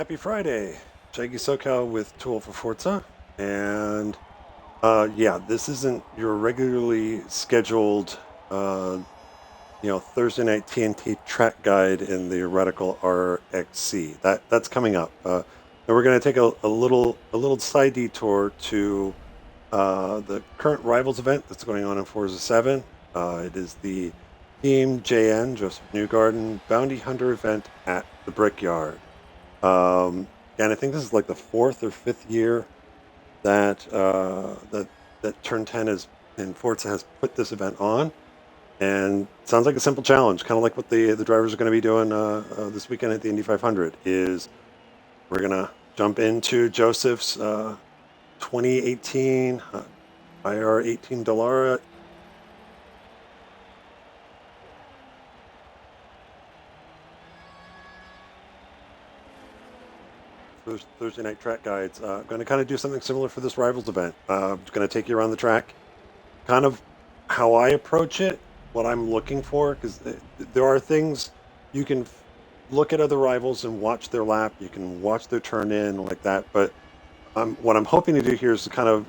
Happy Friday, Shaggy SoCal with 2Old4Forza, and yeah, this isn't your regularly scheduled, Thursday night TNT track guide in the Radical RXC. That's coming up, and we're going to take a little side detour to the current Rivals event that's going on in Forza 7. It is the Team JN Joseph Newgarden Bounty Hunter event at the Brickyard. And I think this is like the fourth or fifth year that that Turn 10 is in Forza has put this event on, and it sounds like a simple challenge, kind of like what the drivers are going to be doing this weekend at the Indy 500. Is we're gonna jump into Joseph's 2018 IR 18 Dallara. Thursday night track guides. Going to kind of do something similar for this Rivals event. Just going to take you around the track, kind of how I approach it, what I'm looking for, because there are things you can look at other rivals and watch their lap. You can watch their turn in like that. But what I'm hoping to do here is to kind of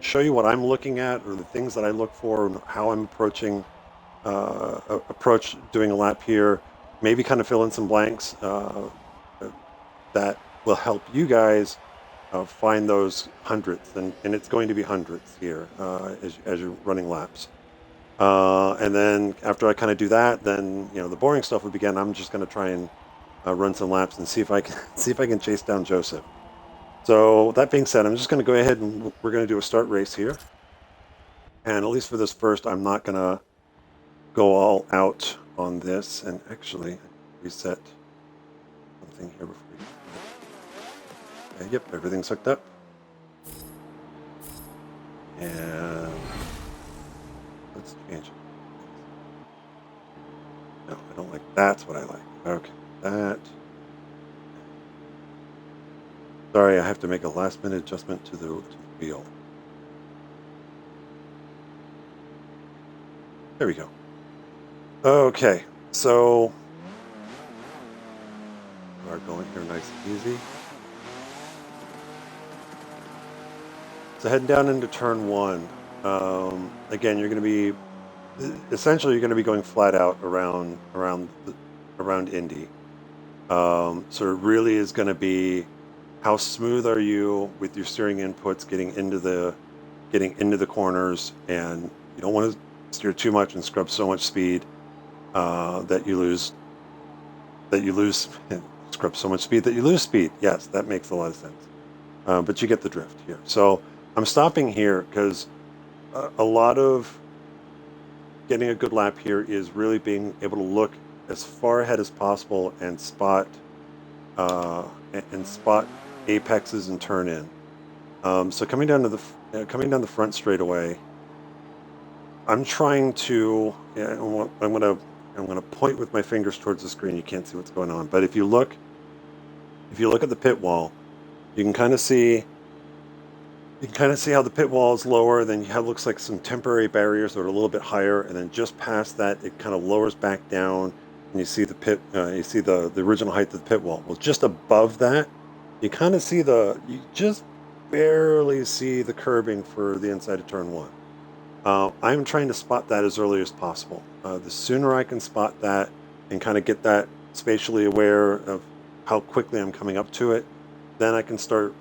show you what I'm looking at, or the things that I look for, and how I'm approach doing a lap here. Maybe kind of fill in some blanks that will help you guys find those hundredths, and it's going to be hundredths here as you're running laps. And then after I kind of do that, then the boring stuff will begin. I'm just going to try and run some laps and see if I can chase down Joseph. So that being said, I'm just going to go ahead and we're going to do a start race here. And at least for this first, I'm not going to go all out on this. And actually, reset something here before we. Okay, yep, everything's hooked up. And let's change it. No, I don't like that's what I like. Okay, that. Sorry, I have to make a last minute adjustment to the wheel. There we go. Okay, so we're going here nice and easy. So heading down into turn one. Again, you're going to be essentially going flat out around Indy. So it really is going to be how smooth are you with your steering inputs getting into the corners, and you don't want to steer too much and scrub so much speed that you lose scrub so much speed that you lose speed. Yes, that makes a lot of sense. But you get the drift here. So I'm stopping here because a lot of getting a good lap here is really being able to look as far ahead as possible and spot apexes and turn in. So coming down the front straightaway, I'm trying to. I'm gonna point with my fingers towards the screen. You can't see what's going on, but if you look at the pit wall, you can kind of see how the pit wall is lower. Then you have looks like some temporary barriers that are a little bit higher, and then just past that, it kind of lowers back down, and you see the pit. You see the original height of the pit wall. Well, just above that, you kind of see you just barely see the curbing for the inside of turn one. I'm trying to spot that as early as possible. The sooner I can spot that and kind of get that spatially aware of how quickly I'm coming up to it, then I can start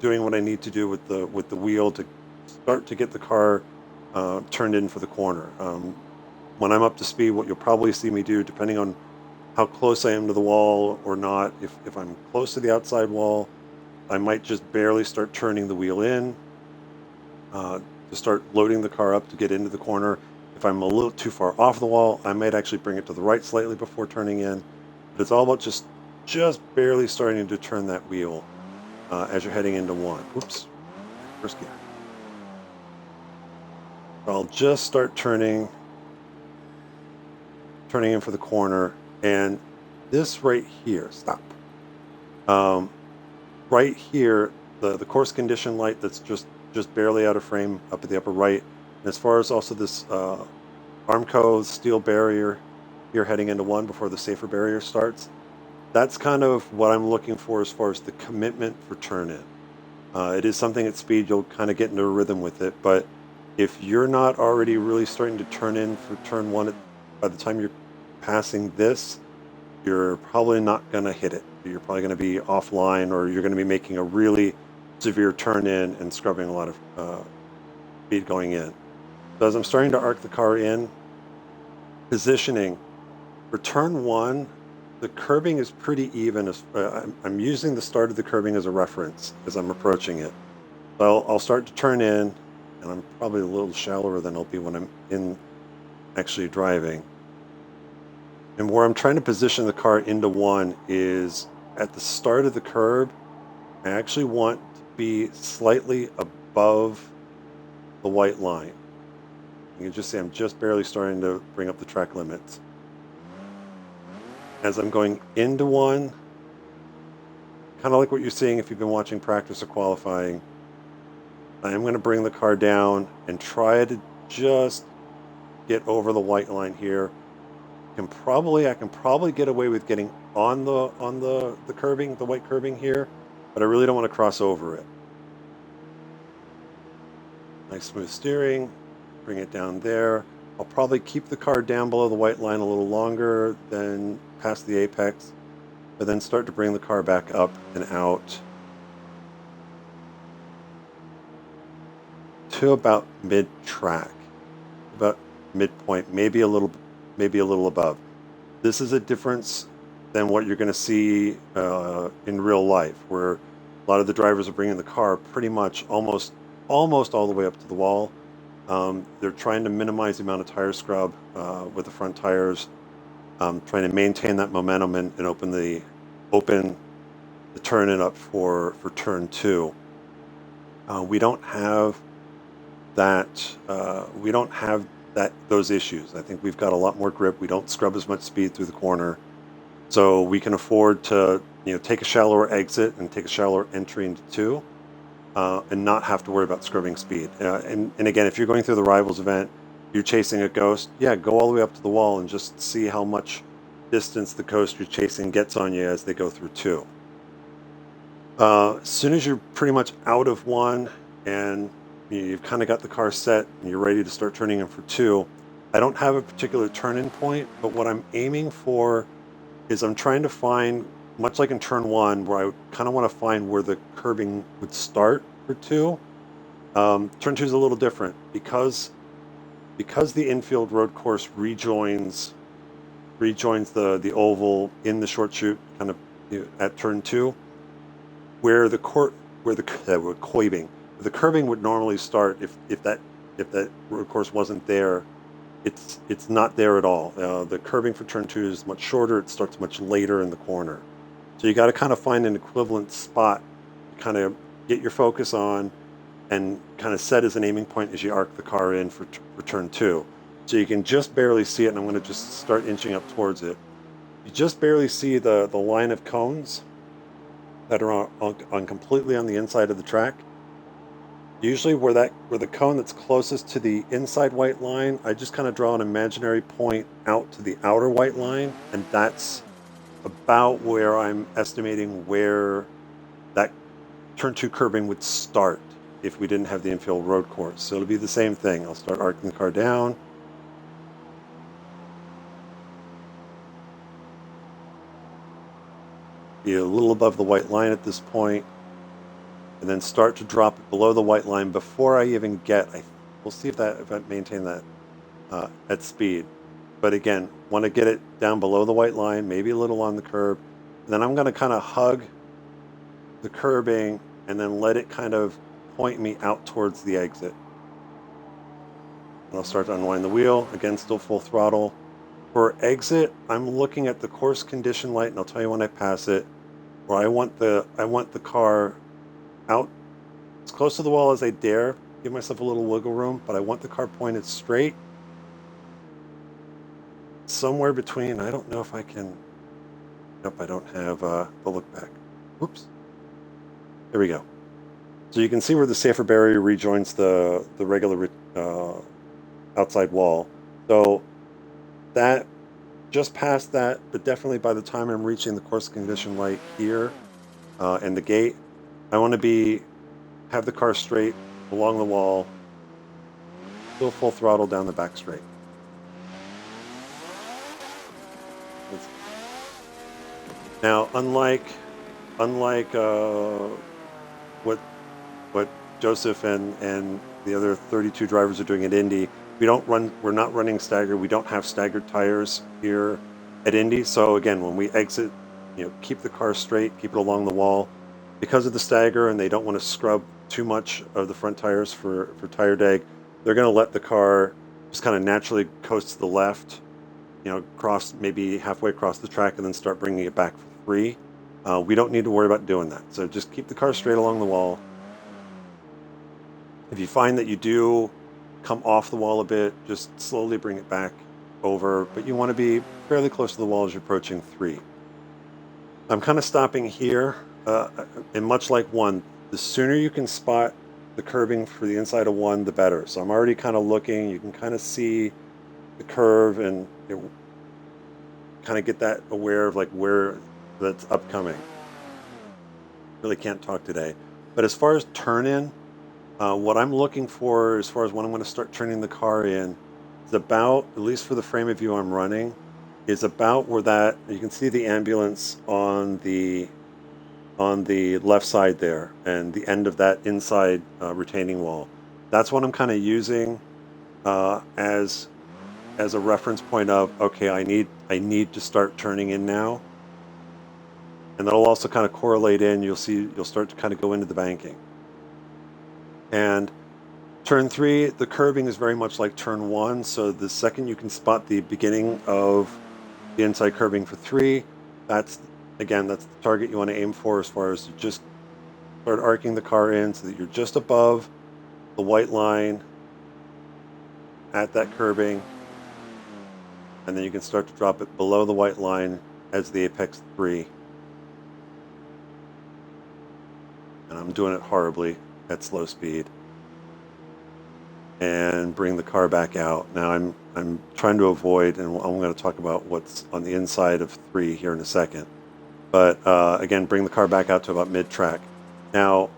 doing what I need to do with the wheel to start to get the car turned in for the corner. When I'm up to speed, what you'll probably see me do, depending on how close I am to the wall or not, if I'm close to the outside wall, I might just barely start turning the wheel in to start loading the car up to get into the corner. If I'm a little too far off the wall, I might actually bring it to the right slightly before turning in. But it's all about just barely starting to turn that wheel as you're heading into one. Oops, first gear. I'll just start turning in for the corner, and this right here, stop. Right here, the course condition light that's just barely out of frame up at the upper right. And as far as also this Armco steel barrier here heading into one before the safer barrier starts, that's kind of what I'm looking for as far as the commitment for turn in. It is something at speed, you'll kind of get into a rhythm with it, but if you're not already really starting to turn in for turn one, by the time you're passing this, you're probably not going to hit it. You're probably going to be offline, or you're going to be making a really severe turn in and scrubbing a lot of speed going in. So as I'm starting to arc the car in, positioning for turn one, the curbing is pretty even. I'm using the start of the curbing as a reference as I'm approaching it. So I'll start to turn in, and I'm probably a little shallower than I'll be when I'm in actually driving. And where I'm trying to position the car into one is at the start of the curb. I actually want to be slightly above the white line. You can just see I'm just barely starting to bring up the track limits. As I'm going into one, kind of like what you're seeing if you've been watching practice or qualifying, I am going to bring the car down and try to just get over the white line here. I can probably get away with getting on the curbing, the white curbing here, but I really don't want to cross over it. Nice smooth steering, bring it down there. I'll probably keep the car down below the white line a little longer than past the apex, but then start to bring the car back up and out to about mid-track, about midpoint, maybe a little above. This is a difference than what you're going to see in real life, where a lot of the drivers are bringing the car pretty much almost all the way up to the wall. They're trying to minimize the amount of tire scrub with the front tires, trying to maintain that momentum and open the turn in up for turn two. We don't have that. We don't have those issues. I think we've got a lot more grip. We don't scrub as much speed through the corner, so we can afford to take a shallower exit and take a shallower entry into two, and not have to worry about scrubbing speed. And again, if you're going through the Rivals event, you're chasing a ghost, yeah, go all the way up to the wall and just see how much distance the ghost you're chasing gets on you as they go through two. As soon as you're pretty much out of one and you've kind of got the car set and you're ready to start turning in for two, I don't have a particular turn-in point, but what I'm aiming for is I'm trying to find, much like in turn one, where I kind of want to find where the curbing would start for two. Turn two is a little different because the infield road course rejoins the oval in the short chute, kind of at turn two, where the curbing would normally start if that road course wasn't there. It's not there at all. The curbing for turn two is much shorter. It starts much later in the corner. So you got to kind of find an equivalent spot to kind of get your focus on and kind of set as an aiming point as you arc the car in for turn two. So you can just barely see it, and I'm going to just start inching up towards it. You just barely see the line of cones that are on completely on the inside of the track. Usually where the cone that's closest to the inside white line, I just kind of draw an imaginary point out to the outer white line, and that's about where I'm estimating where that turn two curbing would start if we didn't have the infield road course. So it'll be the same thing. I'll start arcing the car down. Be a little above the white line at this point, and then start to drop it below the white line before I even get. We'll see if I maintain that at speed. But again, want to get it down below the white line, maybe a little on the curb. And then I'm going to kind of hug the curbing and then let it kind of point me out towards the exit. And I'll start to unwind the wheel. Again, still full throttle. For exit, I'm looking at the course condition light, and I'll tell you when I pass it, where I want the car out as close to the wall as I dare, give myself a little wiggle room, but I want the car pointed straight. Somewhere between, I don't know if I can, nope, I don't have the look back. Whoops. There we go. So you can see where the safer barrier rejoins the regular outside wall. So that just past that, but definitely by the time I'm reaching the course condition light here and the gate, I want to have the car straight along the wall, still full throttle down the back straight. Now, unlike what Joseph and the other 32 drivers are doing at Indy, we're not running staggered. We don't have staggered tires here at Indy. So again, when we exit, keep the car straight, keep it along the wall. Because of the stagger, and they don't want to scrub too much of the front tires for tire deg, they're going to let the car just kind of naturally coast to the left, cross maybe halfway across the track, and then start bringing it back for 3. We don't need to worry about doing that. So just keep the car straight along the wall. If you find that you do come off the wall a bit, just slowly bring it back over, but you want to be fairly close to the wall as you're approaching 3. I'm kind of stopping here, and much like 1, the sooner you can spot the curbing for the inside of 1, the better. So I'm already kind of looking. You can kind of see the curve and kind of get that aware of like where that's upcoming. Really can't talk today. But as far as turn in, what I'm looking for as far as when I'm going to start turning the car in is about, at least for the frame of view I'm running, is about where that, you can see the ambulance on the left side there and the end of that inside retaining wall. That's what I'm kind of using as a reference point of, okay, I need to start turning in now. And that'll also kind of correlate in. You'll start to kind of go into the banking. And turn 3, the curbing is very much like turn 1. So the second you can spot the beginning of the inside curbing for 3, that's the target you want to aim for, as far as to just start arcing the car in so that you're just above the white line at that curbing. And then you can start to drop it below the white line as the apex 3. And I'm doing it horribly at slow speed. And bring the car back out. Now I'm trying to avoid, and I'm going to talk about what's on the inside of 3 here in a second. But again, bring the car back out to about mid-track. Now,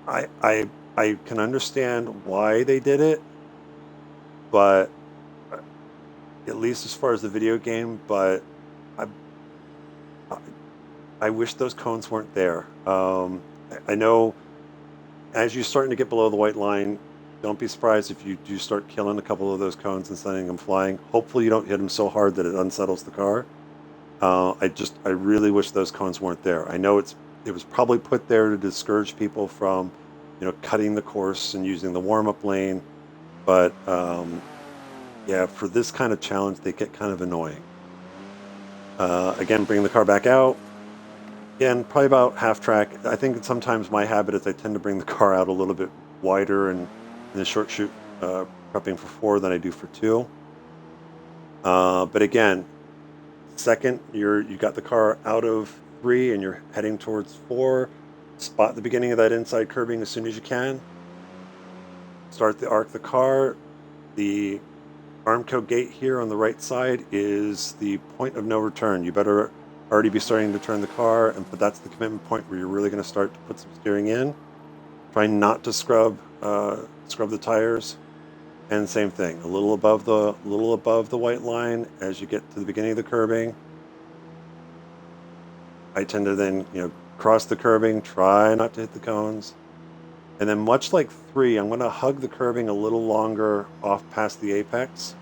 I can understand why they did it, but at least as far as the video game, but I wish those cones weren't there. I know as you're starting to get below the white line, don't be surprised if you do start killing a couple of those cones and sending them flying. Hopefully you don't hit them so hard that it unsettles the car. I really wish those cones weren't there. I know it was probably put there to discourage people from, cutting the course and using the warm-up lane. But yeah, for this kind of challenge, they get kind of annoying. Again, bring the car back out. Again, probably about half track. I think sometimes my habit is I tend to bring the car out a little bit wider and in the short shoot prepping for 4 than I do for 2. But again, second you got the car out of 3 and you're heading towards 4, spot the beginning of that inside curbing as soon as you can. Start to arc the car. The Armco gate here on the right side is the point of no return. You better already be starting to turn the car, but that's the commitment point where you're really going to start to put some steering in. Try not to scrub the tires, and same thing, a little above the white line as you get to the beginning of the curbing. I tend to then cross the curbing, try not to hit the cones, and then much like 3, I'm going to hug the curbing a little longer off past the apex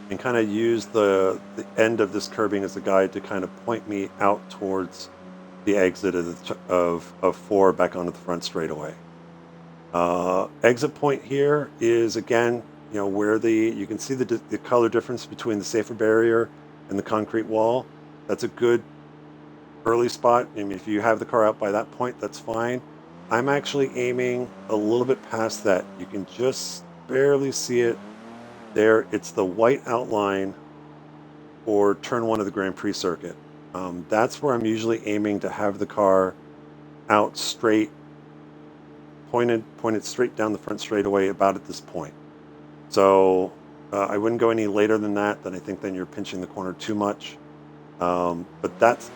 and kind of use the end of this curbing as a guide to kind of point me out towards the exit of 4 back onto the front straightaway. Exit point here is again, where you can see the color difference between the safer barrier and the concrete wall. That's a good early spot. I mean, if you have the car out by that point, that's fine. I'm actually aiming a little bit past that. You can just barely see it there. It's the white outline for turn 1 of the Grand Prix circuit. That's where I'm usually aiming to have the car out straight, pointed straight down the front straightaway about at this point. So I wouldn't go any later than that. Then I think then you're pinching the corner too much. But that's,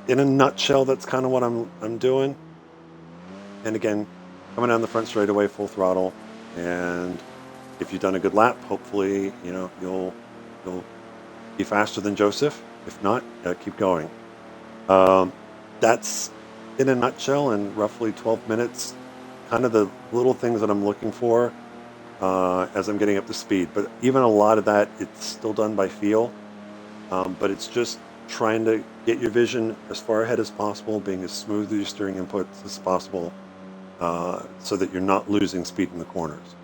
in a nutshell, that's kind of what I'm doing. And again, coming down the front straightaway full throttle, and if you've done a good lap, hopefully you'll be faster than Joseph. If not, keep going. That's, in a nutshell, in roughly 12 minutes, kind of the little things that I'm looking for as I'm getting up to speed. But even a lot of that, it's still done by feel. But it's just trying to get your vision as far ahead as possible, being as smooth with your steering inputs as possible, so that you're not losing speed in the corners.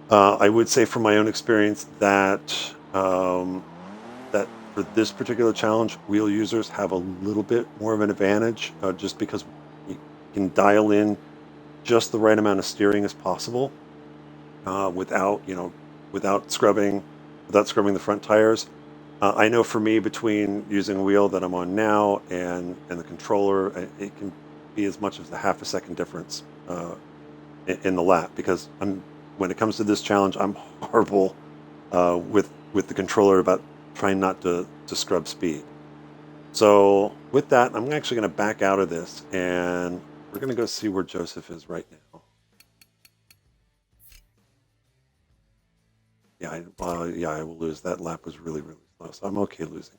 I would say from my own experience that that for this particular challenge, wheel users have a little bit more of an advantage, just because you can dial in just the right amount of steering as possible, without scrubbing the front tires. I know for me, between using a wheel that I'm on now and the controller, it can be as much as a half a second difference in the lap, because when it comes to this challenge, I'm horrible with the controller about trying not to scrub speed. So with that, I'm actually going to back out of this, and we're going to go see where Joseph is right now. Yeah, I will lose. That lap was really, really slow, so I'm okay losing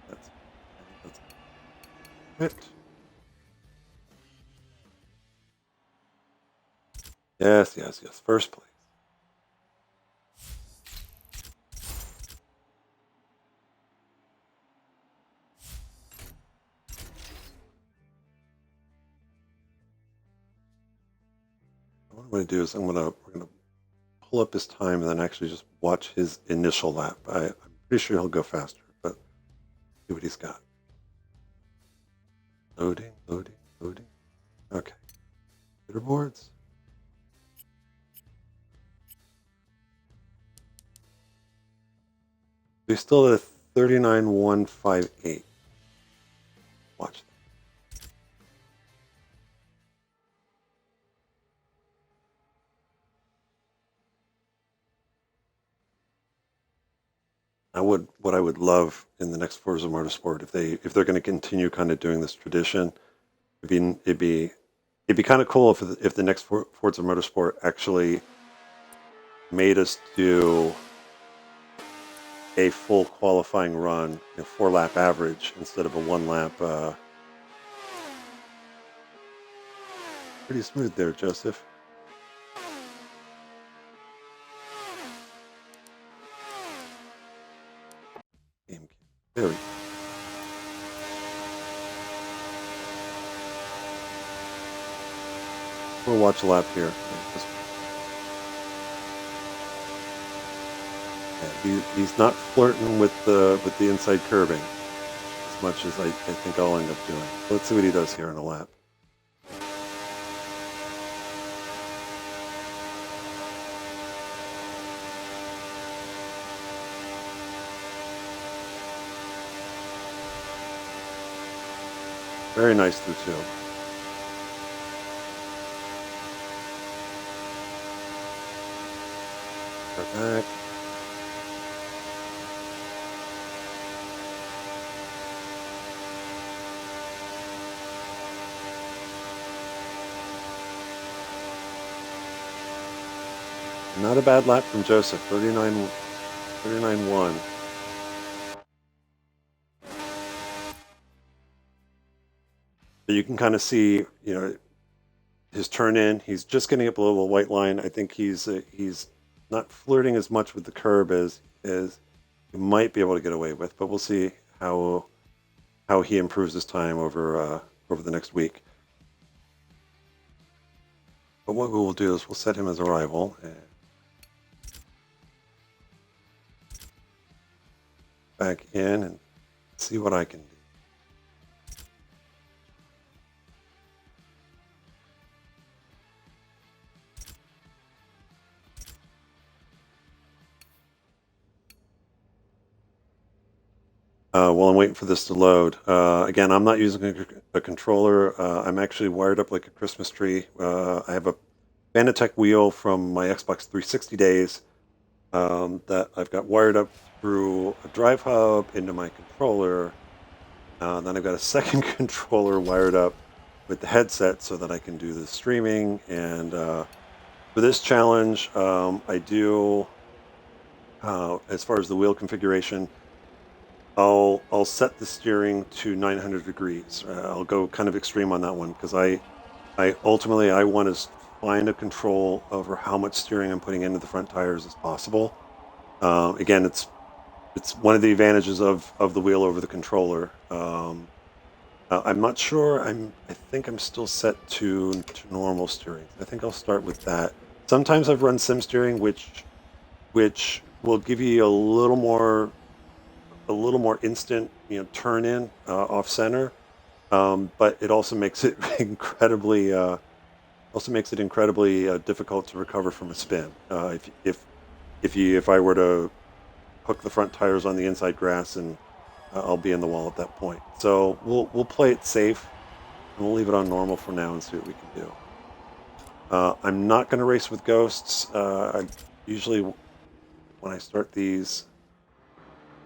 that. That's it. Yes. First place. What I'm going to do is we're going to pull up his time and then actually just watch his initial lap. I'm pretty sure he'll go faster, but see what he's got. Loading. Okay. Leaderboards. He's still at 39,158. Watch that. What I would love in the next Forza Motorsport, if they're going to continue kind of doing this tradition, it'd be kind of cool if the next Forza Motorsport actually made us do a full qualifying run, 4-lap average instead of a 1-lap. Pretty smooth there, Joseph. There we go. We'll watch a lap here. Yeah, he's not flirting with the inside curbing as much as I think I'll end up doing. Let's see what he does here in a lap. Very nice through two. Back. Not a bad lap from Joseph. 39.1. But you can kind of see, his turn in. He's just getting up a little white line. I think he's not flirting as much with the curb as he might be able to get away with. But we'll see how he improves his time over the next week. But what we will do is we'll set him as a rival and back in and see what I can do. while I'm waiting for this to load. Again, I'm not using a controller. I'm actually wired up like a Christmas tree. I have a Fanatec wheel from my Xbox 360 days that I've got wired up through a drive hub into my controller. Then I've got a second controller wired up with the headset so that I can do the streaming. And for this challenge, I do, as far as the wheel configuration, I'll set the steering to 900 degrees. I'll go kind of extreme on that one because I ultimately I want to find a control over how much steering I'm putting into the front tires as possible. Again, it's one of the advantages of the wheel over the controller. I'm not sure. I think I'm still set to normal steering. I think I'll start with that. Sometimes I've run sim steering, which will give you a little more instant, turn in off center. But it also makes it incredibly difficult to recover from a spin. If I were to hook the front tires on the inside grass, and I'll be in the wall at that point. So we'll play it safe, and we'll leave it on normal for now and see what we can do. I'm not going to race with ghosts. I usually, when I start these,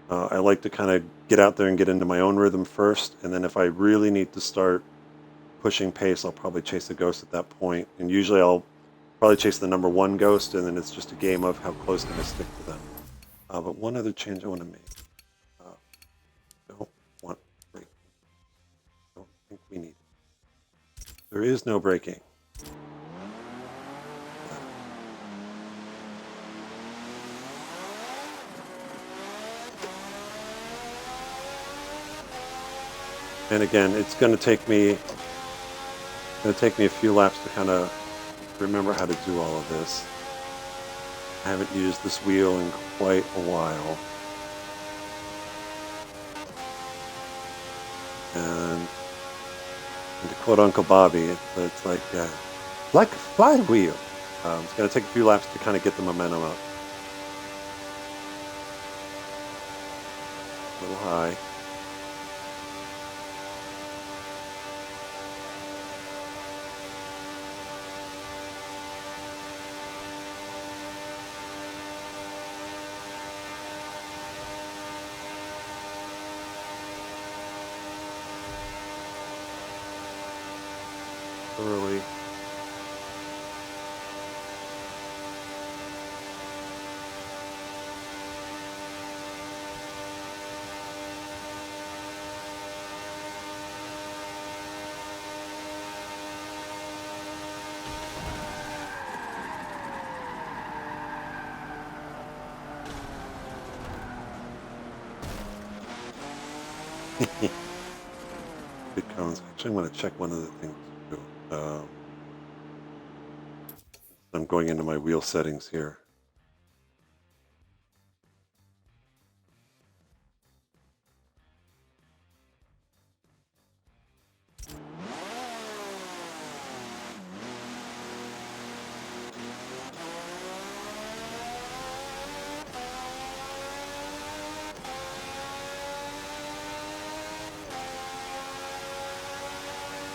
I like to kind of get out there and get into my own rhythm first, and then if I really need to start pushing pace, I'll probably chase the ghost at that point. And usually I'll probably chase the number one ghost, and then it's just a game of how close can I stick to them. But one other change I want to make. Don't want braking. Don't think we need it. There is no braking. And again, it's going to take me a few laps to kind of remember how to do all of this. I haven't used this wheel in quite a while. And to quote Uncle Bobby, it's like a flywheel. It's going to take a few laps to kind of get the momentum up. A little high. Early. Good cones. Actually, I'm going to check one of the things too. I'm going into my wheel settings here.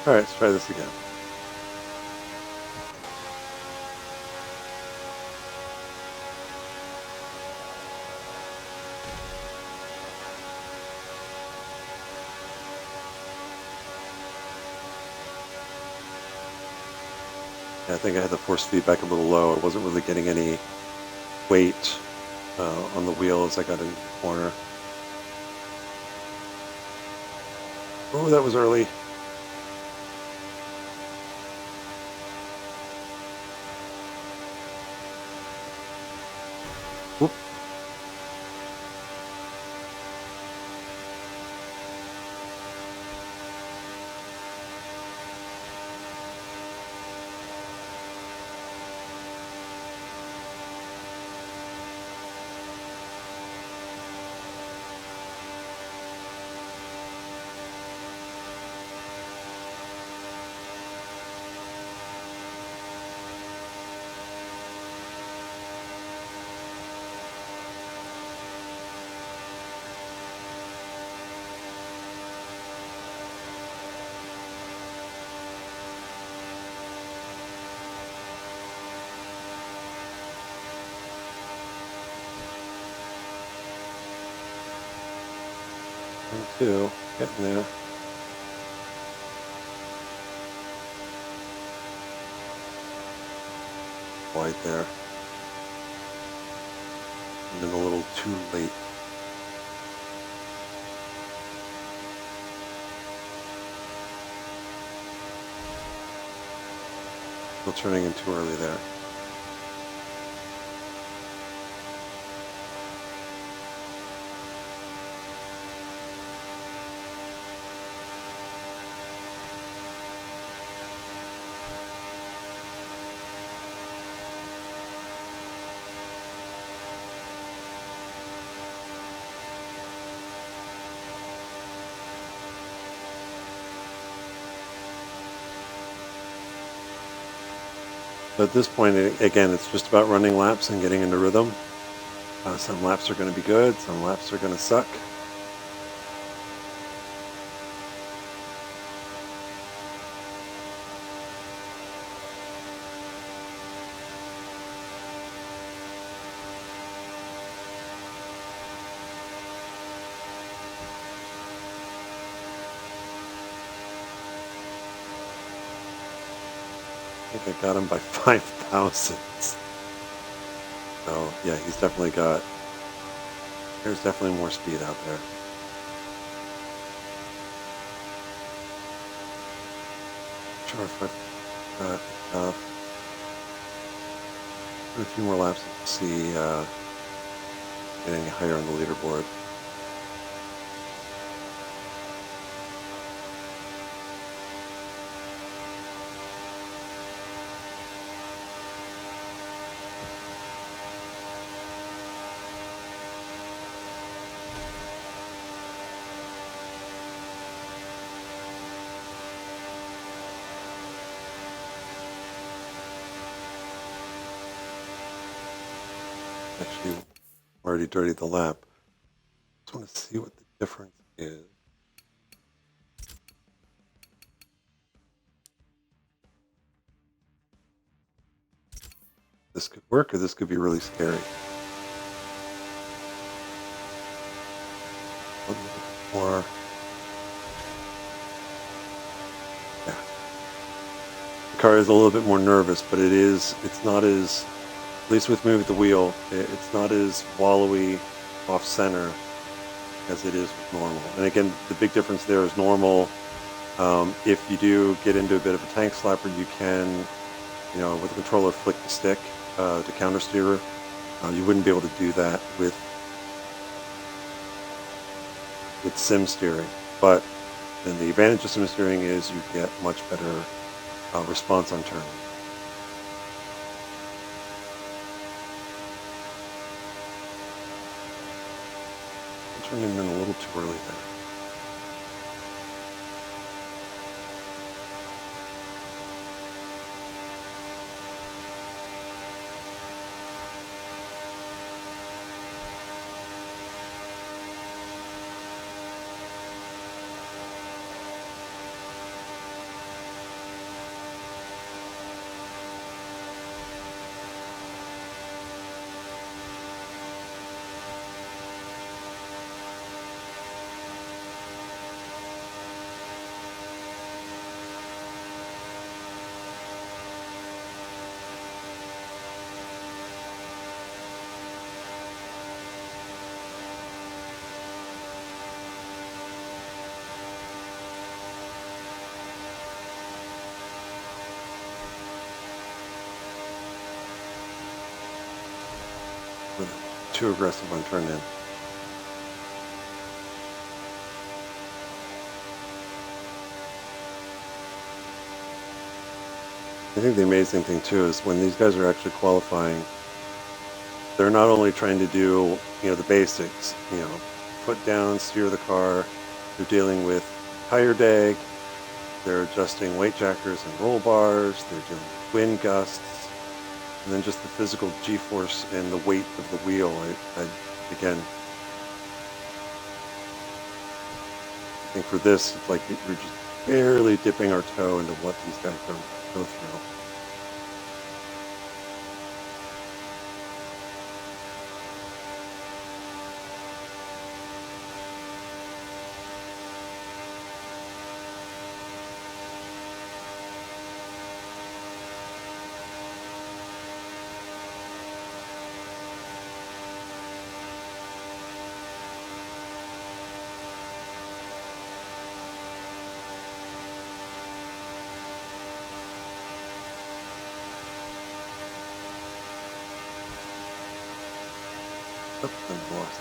All right, let's try this again. Yeah, I think I had the force feedback a little low. I wasn't really getting any weight on the wheel as I got into the corner. Oh, that was early. Whoop. 2, getting there. Wide there. And then a little too late. Still turning in too early there. So at this point, again, it's just about running laps and getting into rhythm. Some laps are going to be good, some laps are going to suck. I think I got him by 5 thousandths. So yeah, he's definitely got, there's definitely more speed out there. Sure, if I've got a few more laps to see get any higher on the leaderboard. Actually, already dirtied the lap. Just want to see what the difference is. This could work, or this could be really scary. A little bit more. Yeah. The car is a little bit more nervous, but it's not as, at least with me with the wheel, it's not as wallowy off center as it is with normal. And again, the big difference there is normal. If you do get into a bit of a tank slapper, you can, with the controller, flick the stick to counter steer. You wouldn't be able to do that with sim steering. But then the advantage of sim steering is you get much better response on turning. Turning in a little too early there. Too aggressive on turn in. I think the amazing thing too is when these guys are actually qualifying, they're not only trying to do, the basics, put down, steer the car, they're dealing with tire drag, they're adjusting weight jackers and roll bars, they're dealing with wind gusts, and then just the physical G-force and the weight of the wheel. Again, I think for this, it's like we're just barely dipping our toe into what these guys go through. up the north.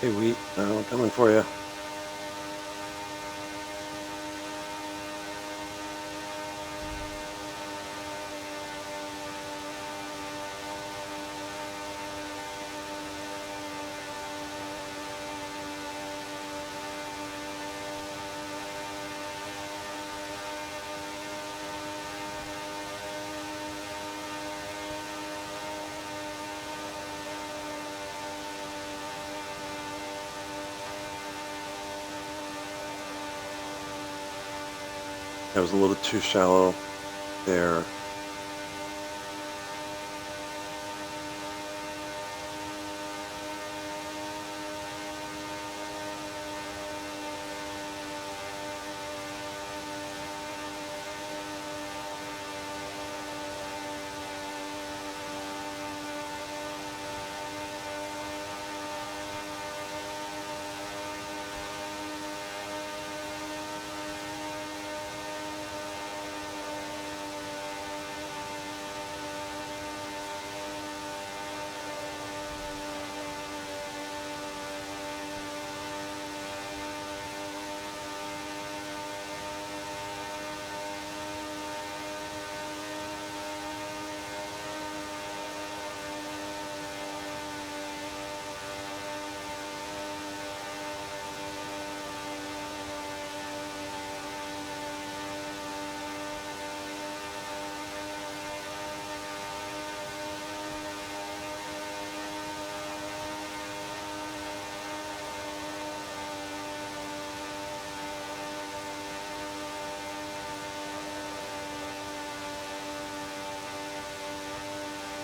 Hey, Wheat, I'm coming for you. That was a little too shallow there.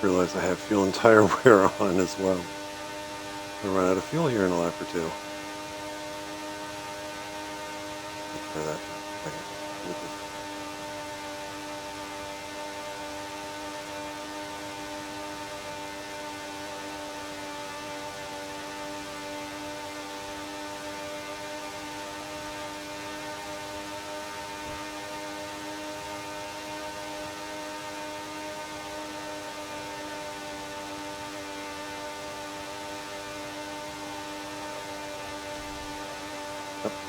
Realize I have fuel and tire wear on as well. I'll run out of fuel here in a lap or two. Try that.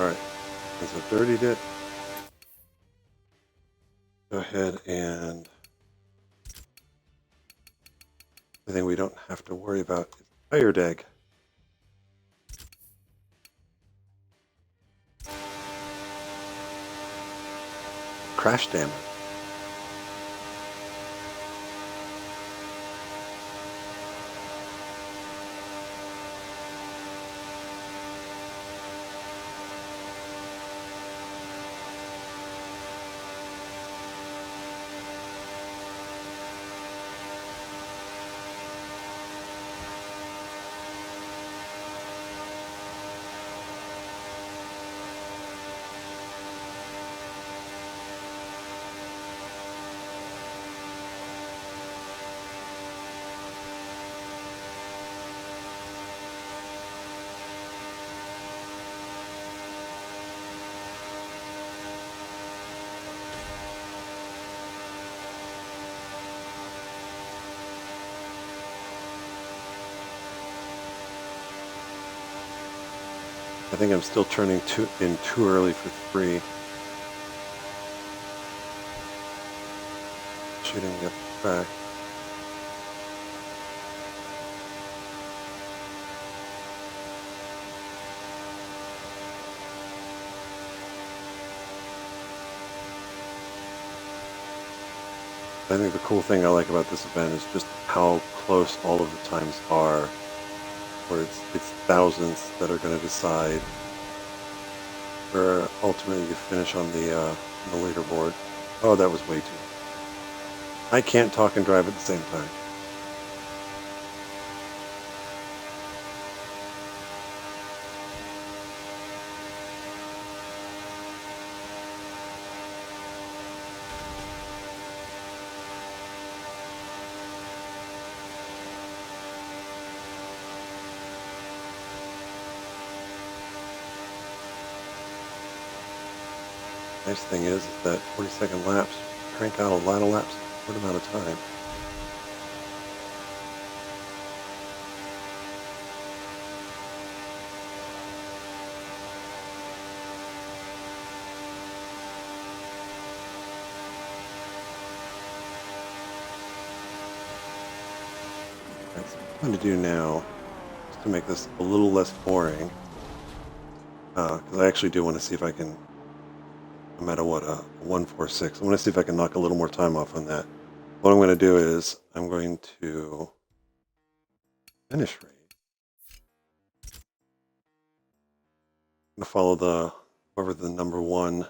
Alright, as I've dirtied it, go ahead and the thing we don't have to worry about is tire deg. Crash damage. I think I'm still turning in too early for 3. Shooting up the back. I think the cool thing I like about this event is just how close all of the times are, where it's thousands that are going to decide where ultimately you finish on the leaderboard. Oh, that was way too. I can't talk and drive at the same time. Nice thing is that 40-second laps crank out a lot of laps in a short amount of time. That's what I'm going to do now, just to make this a little less boring, because I actually do want to see if I can, no matter what, 146. I want to see if I can knock a little more time off on that. What I'm going to do is I'm going to finish rate. I'm going to follow whoever the number one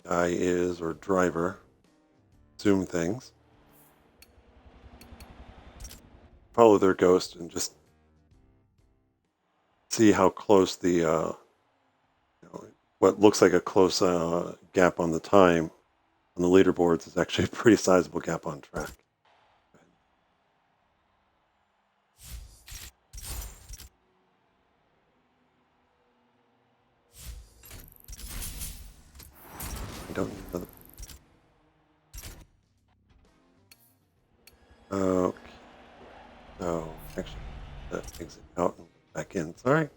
guy is or driver. Zoom things. Follow their ghost and just see how close the what looks like a close gap on the time on the leaderboards is actually a pretty sizable gap on track. I don't need another. Okay. So actually, exit out and back in. Sorry.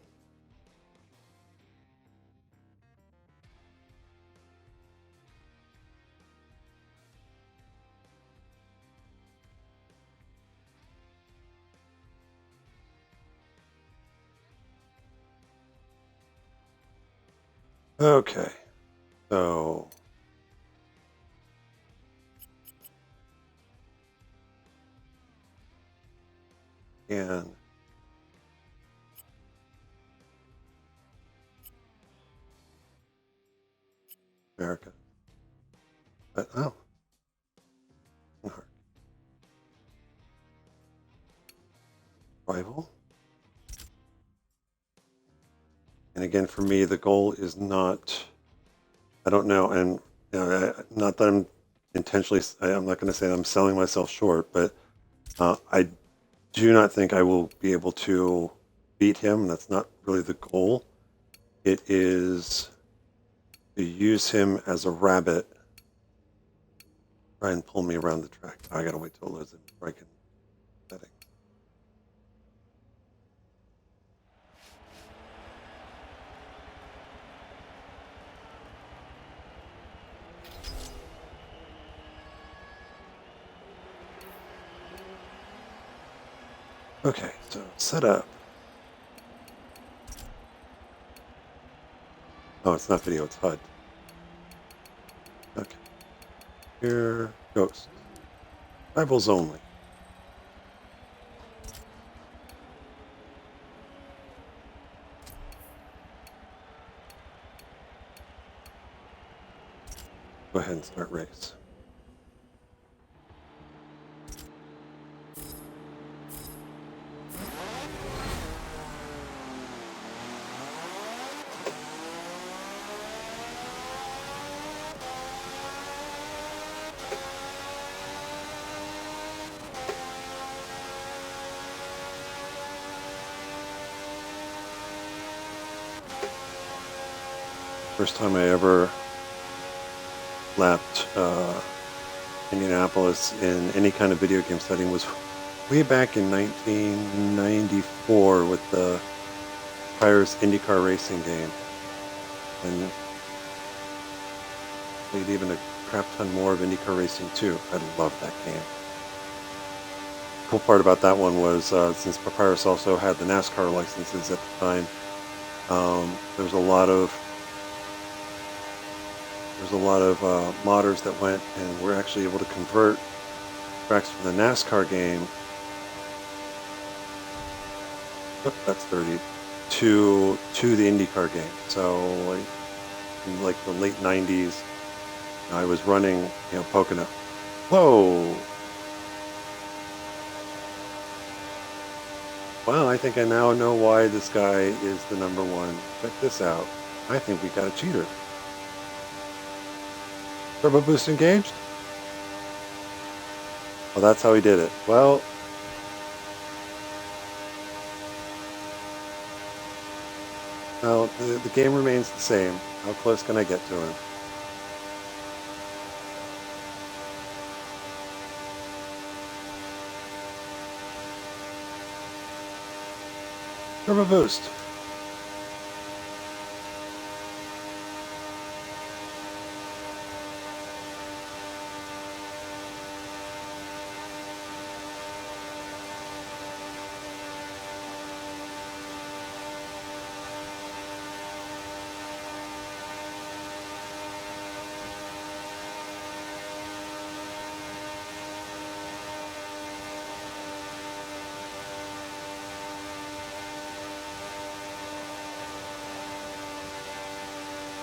Okay. So and America. But oh. Rival. And again, for me, the goal is not, I don't know, and not that I'm intentionally, I'm not going to say I'm selling myself short, but I do not think I will be able to beat him. That's not really the goal. It is to use him as a rabbit, try and pull me around the track. I got to wait till it loads in before I can setting. Okay, so set up. Oh, it's not video, it's HUD. Okay. Here, Ghost. Rivals only. Go ahead and start race. First time I ever lapped Indianapolis in any kind of video game setting was way back in 1994 with the Pirates IndyCar racing game, and played even a crap ton more of IndyCar racing too. I love that game. The cool part about that one was since Papyrus also had the NASCAR licenses at the time, there was a lot of there's a lot of modders that went and were actually able to convert tracks from the NASCAR game. Oh, that's 30 to the IndyCar game. So in like the late 90s, I was running, Pocono. Whoa! Well, I think I now know why this guy is the number one. Check this out. I think we got a cheater. Turbo boost engaged? Well, that's how he did it. Well, the game remains the same. How close can I get to him? Turbo boost.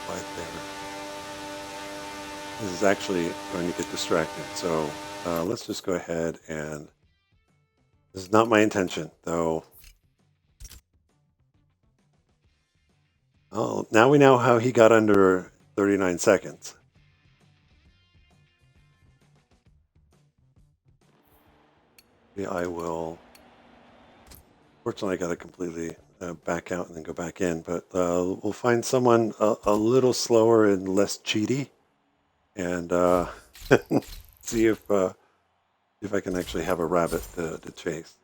Right there. This is actually going to get distracted, so let's just go ahead and... This is not my intention, though. Oh, now we know how he got under 39 seconds. Yeah, I will... Fortunately, I got to completely back out and then go back in, but we'll find someone a little slower and less cheaty, and see if I can actually have a rabbit to chase.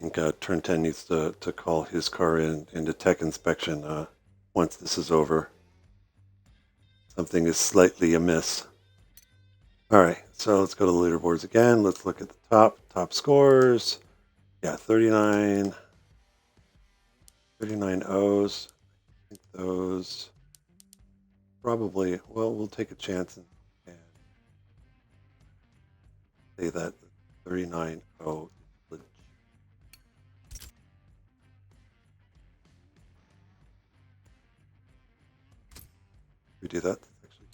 I think Turn 10 needs to call his car into tech inspection once this is over. Something is slightly amiss. Alright, so let's go to the leaderboards again. Let's look at the top scores. Yeah, 39 O's. I think those probably, well, we'll take a chance and say that 39 O. We do that actually.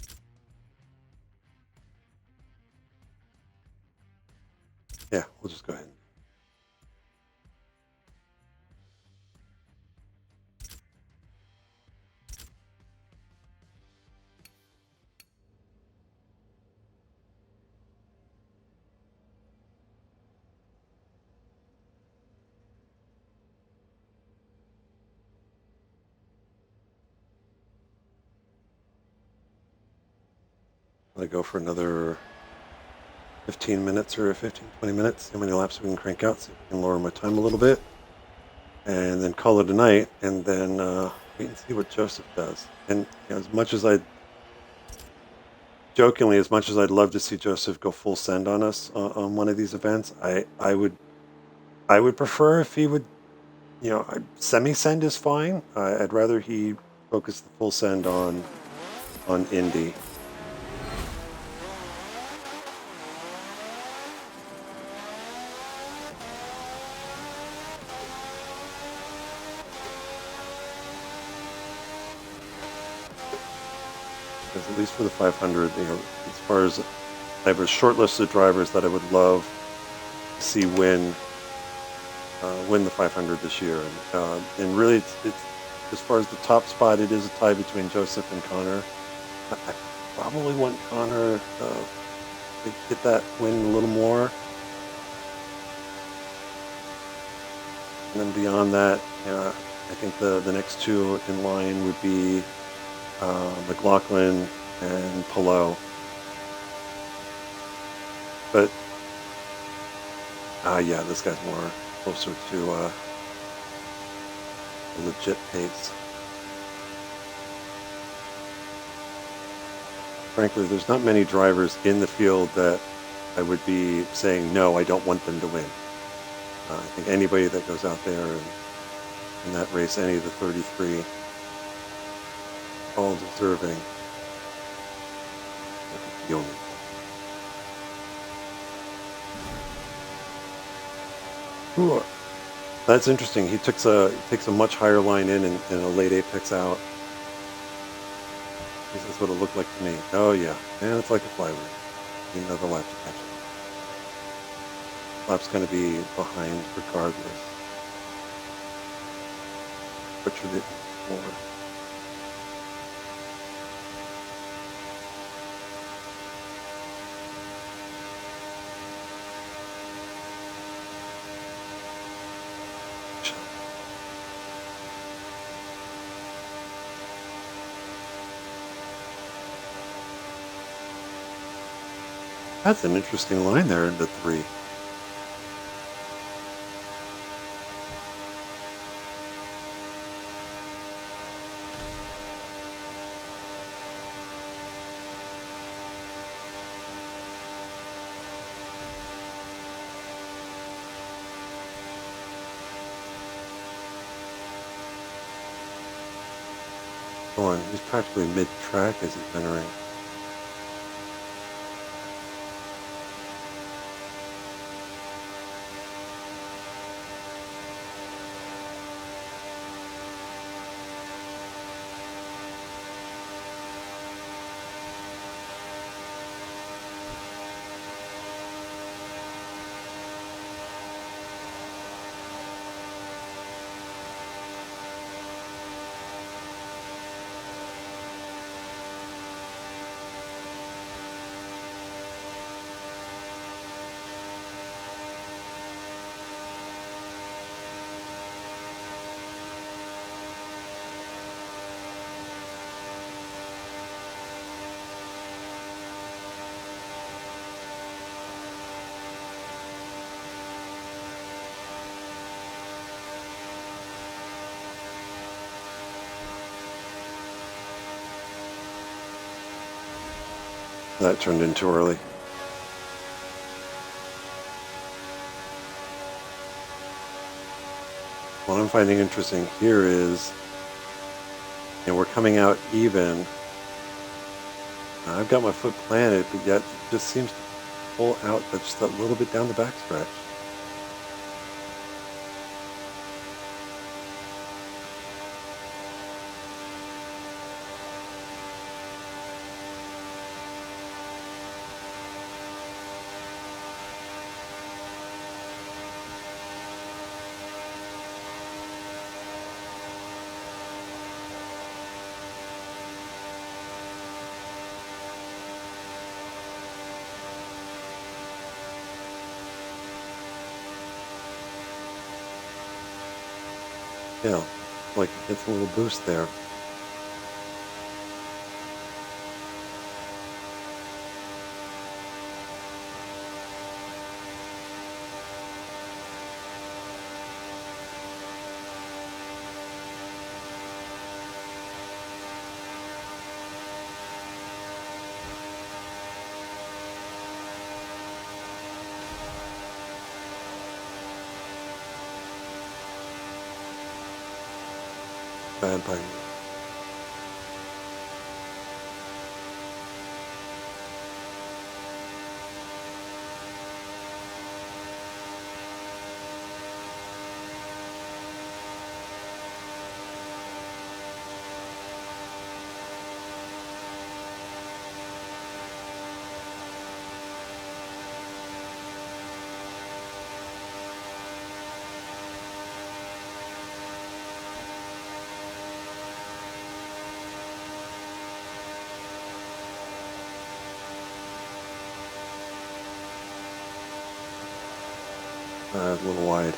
Yeah, we'll just go ahead. I go for another 15 minutes or 15, 20 minutes, see how many laps we can crank out, see if we can lower my time a little bit, and then call it a night, and then wait and see what Joseph does. And as much as I'd love to see Joseph go full send on us on one of these events, I would prefer if he would, semi-send is fine. I'd rather he focus the full send on Indy. Because at least for the 500, as far as I have a short list of drivers that I would love to see win the 500 this year, and really, it's as far as the top spot, it is a tie between Joseph and Connor. I probably want Connor to get that win a little more, and then beyond that, I think the next two in line would be McLaughlin and Palou. But yeah, this guy's more closer to a legit pace. frankly, there's not many drivers in the field that I would be saying, no, I don't want them to win. I think anybody that goes out there and in that race, any of the 33, all deserving. The only. Ooh, that's interesting. He takes a much higher line in and a late apex out. This is what it looked like to me. Oh yeah, man, it's like a flywheel. You know the lap to catch it. Lap's going to be behind regardless. But you're getting forward. That's an interesting line there into 3. On. He's practically mid-track as he's entering. That turned in too early. What I'm finding interesting here is, we're coming out even. I've got my foot planted, but yet it just seems to pull out just that little bit down the backstretch. Yeah, like it gets a little boost there. Bad by me. A little wide.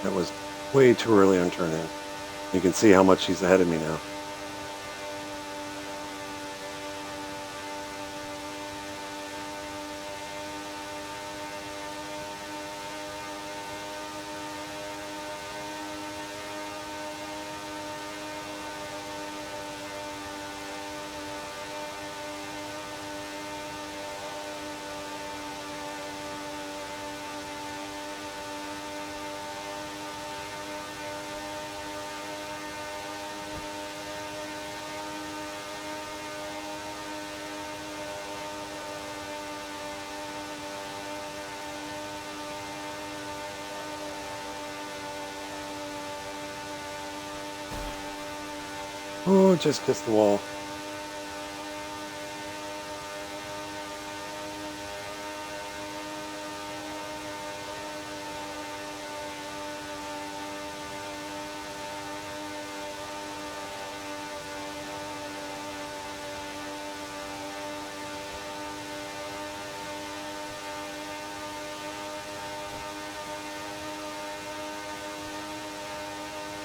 That was way too early on turn in. You can see how much he's ahead of me now. Oh, just kissed the wall.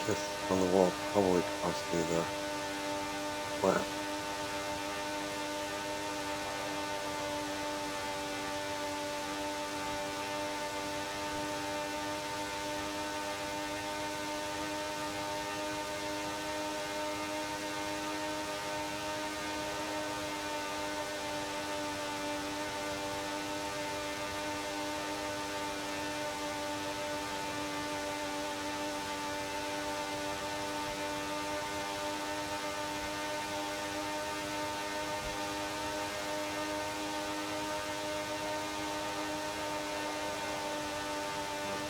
Kiss on the wall probably cost me the lap.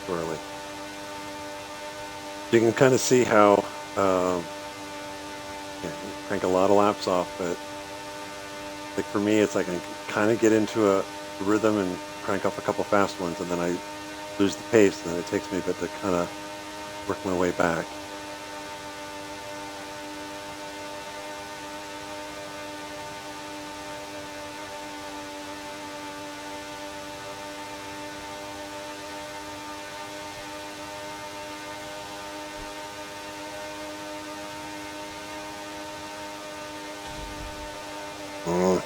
Early. You can kind of see how you crank a lot of laps off, but like for me, it's like I kind of get into a rhythm and crank off a couple fast ones, and then I lose the pace, and then it takes me a bit to kind of work my way back. Mm.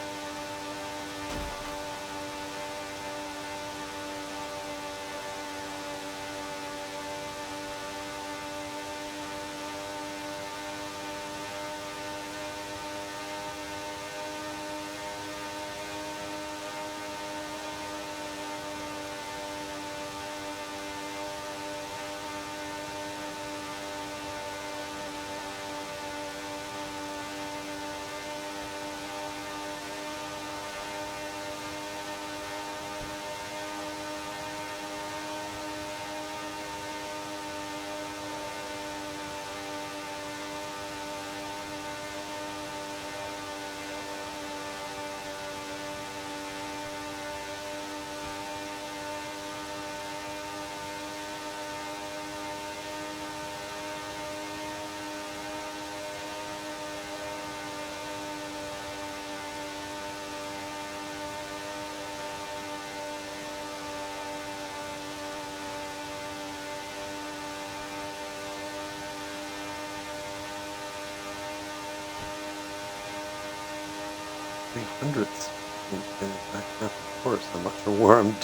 300ths in the back half of the course. I'm not sure where I'm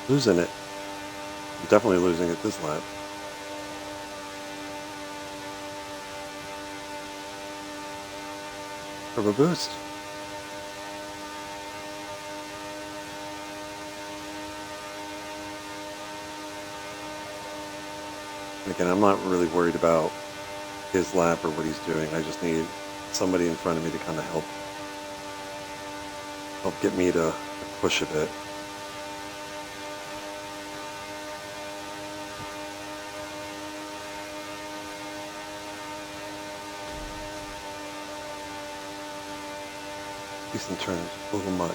losing it. I'm definitely losing it this lap. Turbo boost. And again, I'm not really worried about his lap or what he's doing. I just need somebody in front of me to kind of help get me to push a bit. Decent turns, a little much.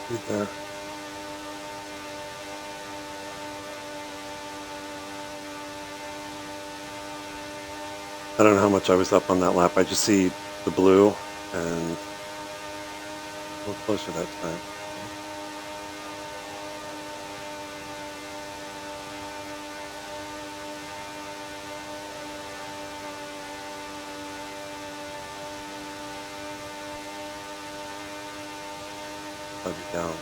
Speed there. I don't know how much I was up on that lap. I just see the blue and a little closer that time. I'll be down.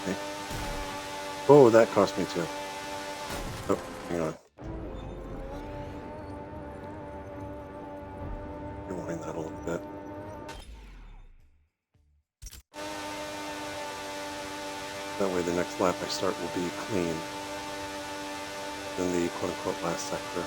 Okay. Oh, that cost me too. Oh, hang on. Rewind that a little bit. That way the next lap I start will be clean in the quote-unquote last sector.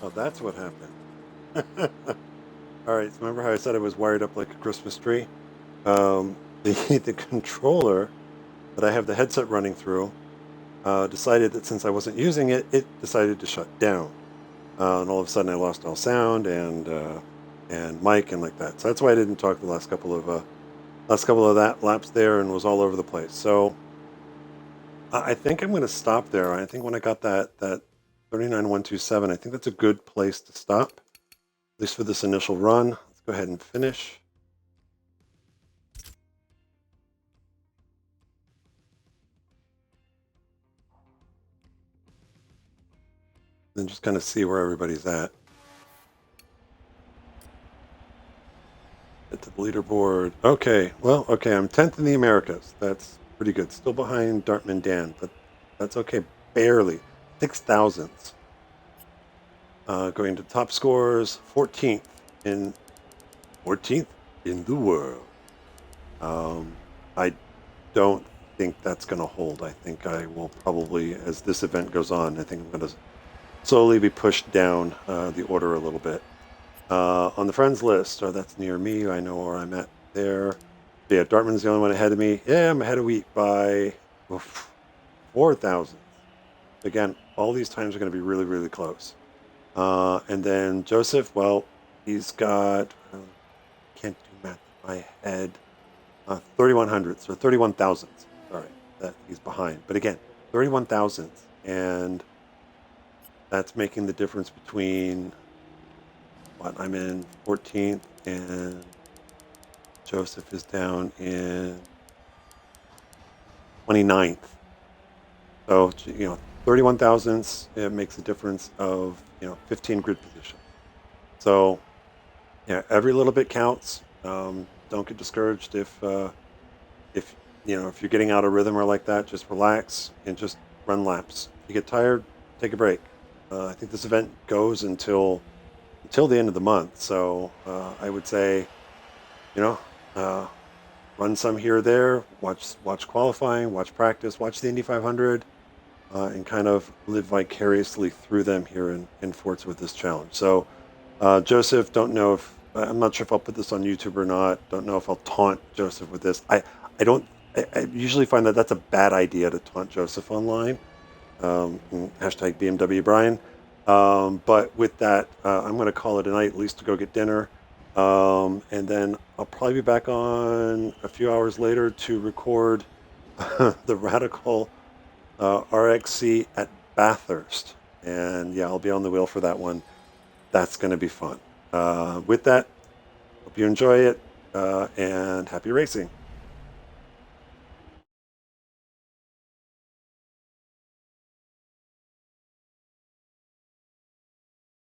Oh, that's what happened. All right, so remember how I said I was wired up like a Christmas tree? The controller that I have the headset running through decided that since I wasn't using it, it decided to shut down. And all of a sudden I lost all sound and mic and like that. So that's why I didn't talk the last couple of that laps there and was all over the place. So I think I'm going to stop there. I think when I got that 39127, I think that's a good place to stop, at least for this initial run. Let's go ahead and finish. Then just kind of see where everybody's at. Get to the leaderboard. Okay, well, okay, I'm 10th in the Americas. That's pretty good. Still behind Dartman Dan, but that's okay. Barely. 6,000ths. Going to top scores, 14th in the world. I don't think that's going to hold. I think I will probably, as this event goes on, I think I'm going to slowly be pushed down the order a little bit. On the friends list, that's near me. I know where I'm at there. But yeah, Dartman's the only one ahead of me. Yeah, I'm ahead of Wheat by 4,000. Again, all these times are going to be really, really close. And then Joseph, well, he's got, can't do math in my head, 3,100s or 31,000s. Sorry, that he's behind. But again, 31,000s. And that's making the difference between what I'm in 14th and Joseph is down in 29th. So, 31 thousandths, it makes a difference of, 15 grid position. So, yeah, every little bit counts. Don't get discouraged if you're getting out of rhythm or like that. Just relax and just run laps. If you get tired, take a break. I think this event goes until the end of the month. So I would say, run some here or there. Watch qualifying, watch practice, watch the Indy 500. And kind of live vicariously through them here in Forza with this challenge. So, Joseph, I'm not sure if I'll put this on YouTube or not. Don't know if I'll taunt Joseph with this. I usually find that that's a bad idea to taunt Joseph online. Hashtag BMW Brian. But with that, I'm going to call it a night, at least to go get dinner. And then I'll probably be back on a few hours later to record the Radical RXC at Bathurst. And yeah, I'll be on the wheel for that one. That's going to be fun. With that, hope you enjoy it and happy racing.